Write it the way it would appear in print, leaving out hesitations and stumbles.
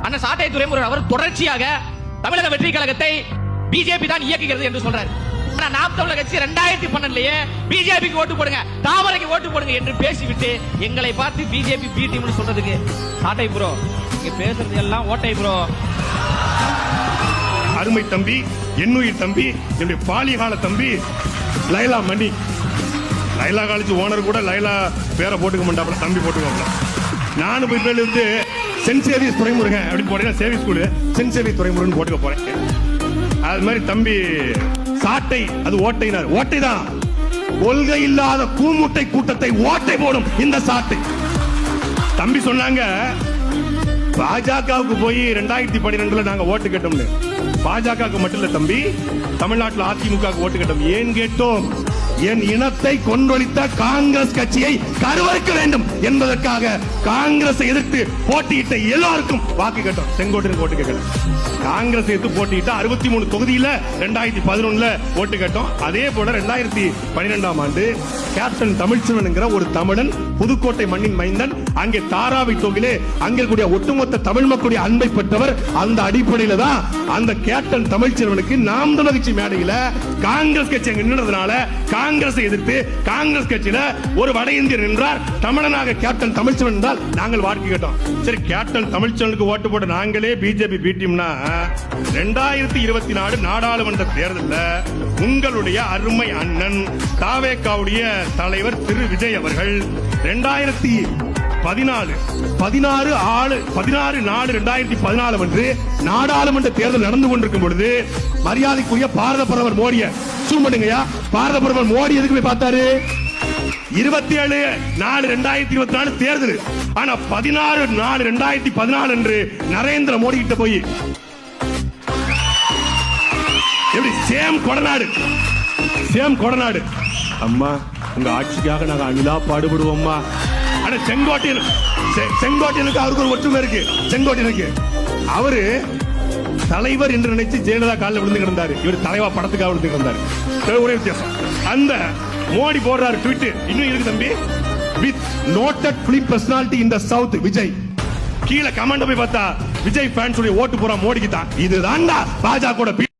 அண்ணன் சாட்டை துரைமுருகன் அவர் தொடர்ச்சியாக தமிழக வெற்றி கழகத்தை பிஜேபி தான் இயக்குகிறது என்று சொல்றாரு. நாம் தமிழர் கட்சி 2012 பிஜேபிக்கு ஓட்டு போடுங்க, தாமரைக்கு ஓட்டு போடுங்க என்று பேசிவிட்டு எங்களை பார்த்து பிஜேபி பி டீம்னு சொல்றதுக்கு சாட்டை ப்ரோ நீங்க பேசுறது எல்லாம் ஓட்டை ப்ரோ. அருமை தம்பி, என்னுயிர் தம்பி, என்னுடைய பாலிகால தம்பி லைலா மணி, லைலா காலேஜ் ஓனர் கூட லைலா பேரை போட்டுக்க மாட்டாப்ல, தம்பி போட்டுக்கோங்க. நானும் போய் பேர் வந்து சென்ட் சேவியஸ் துரைமுருகன் அப்படின்னு போட்டீங்கன்னா சேவியஸ் ஸ்கூலு சென்ட் சேவியஸ் துரைமுருகன் போட்டுக்க போறேன். அது மாதிரி தம்பி சாட்டை, அது ஓட்டைனார், ஓட்டை தான். கொள்கை இல்லாத கூமுட்டை கூட்டத்தை ஓட்டை போடும் இந்த சாட்டை. தம்பி சொன்னாங்க பாஜகவுக்கு போய் 2012 நாங்க ஓட்டு கேட்டோம்னு. பாஜகவுக்கு மட்டும் இல்ல தம்பி, தமிழ்நாட்டில் அதிமுக ஓட்டு கேட்டோம். ஏன் கேட்டோம்? என் இனத்தை கொன்றொழித்த காங்கிரஸ் கட்சியை கருவறுக்க வேண்டும் என்பதற்காக காங்கிரஸை எதிர்த்து போட்டியிட்ட எல்லாருக்கும் வாக்கு கேட்டோம். செங்கோட்டையன் ஓட்டு கேட்கல, காங்கிரஸ் எதிர்த்து போட்டியிட்ட 63 தொகுதியில 2011 ஓட்டு கேட்டோம். அதே போல 2012ஆம் ஆண்டு கேப்டன் தமிழ்ச்செல்வன் என்கிற ஒரு தமிழன், புதுக்கோட்டை மண்ணின் மைந்தன், அங்கே தாராவி தொகுதியிலே அங்கே கூடிய ஒட்டுமொத்த தமிழ் மக்களுடைய அன்பை பெற்றவர். அந்த அடிப்படையில தான் அந்த கேப்டன் தமிழ்ச்செல்வனுக்கு நாம் தமிழர் கட்சி மேடையில காங்கிரஸ் கட்சி அங்க நின்றதுனால காங்கிரஸை எதிர்த்து காங்கிரஸ் கட்சியில ஒரு வட இந்தியர் நின்றார். தமிழனாக கேப்டன் தமிழ்ச்செல்வன் என்றால் நாங்கள் வாக்கு கேட்டோம். சரி, கேப்டன் தமிழ்ச்செல்வனுக்கு ஓட்டு போட்ட நாங்களே பிஜேபி பி டீம்னா 2024 நாடாளுமன்ற தேர்தலில் உங்களுடைய அருமை அண்ணன் தாவேகாவுடைய தலைவர் திரு விஜய் அவர்கள் 16/4/2014 அன்று நாடாளுமன்ற தேர்தல் நடந்து கொண்டிருக்கும் பொழுது மரியாதைக்குரிய பாரத பிரதமர் மோடியை சூமடுங்கயா, பாரத பிரதமர் மோடி எதுக்கு போய் பார்த்தாரு? 27/4/2024 தேர்தல். ஆனா 16/4/2014 அன்று நரேந்திர மோடி கிட்ட போய் எப்படி சேம் கொடநாடு அம்மா உங்க ஆட்சிக்காக நாங்க அணிலா பாடுபடுவோம்மா. ஆனா செங்கோட்டையனுக்கு அவருக்கு ஒரு ஒற்றுமை இருக்கு. செங்கோட்டையனுக்கு அவரு தலைவர் என்று நினைச்சு ஜெயலலிதா காலில் விழுந்து கிடந்தாரு, இவர் தலைவா படத்துக்காக விழுந்து கிடந்தாரு. ஒரே வித்தியாசம். அந்த மோடி போடுறாரு ட்வீட் இன்னும் இருக்கு தம்பி, with noted film personality in the south Vijay. கீழே கமெண்ட் போய் பார்த்தா விஜய் ஃபேன்ஸ் ஓட்டு போறா மோடிக்கு தான். இதுதான்டா பாஜக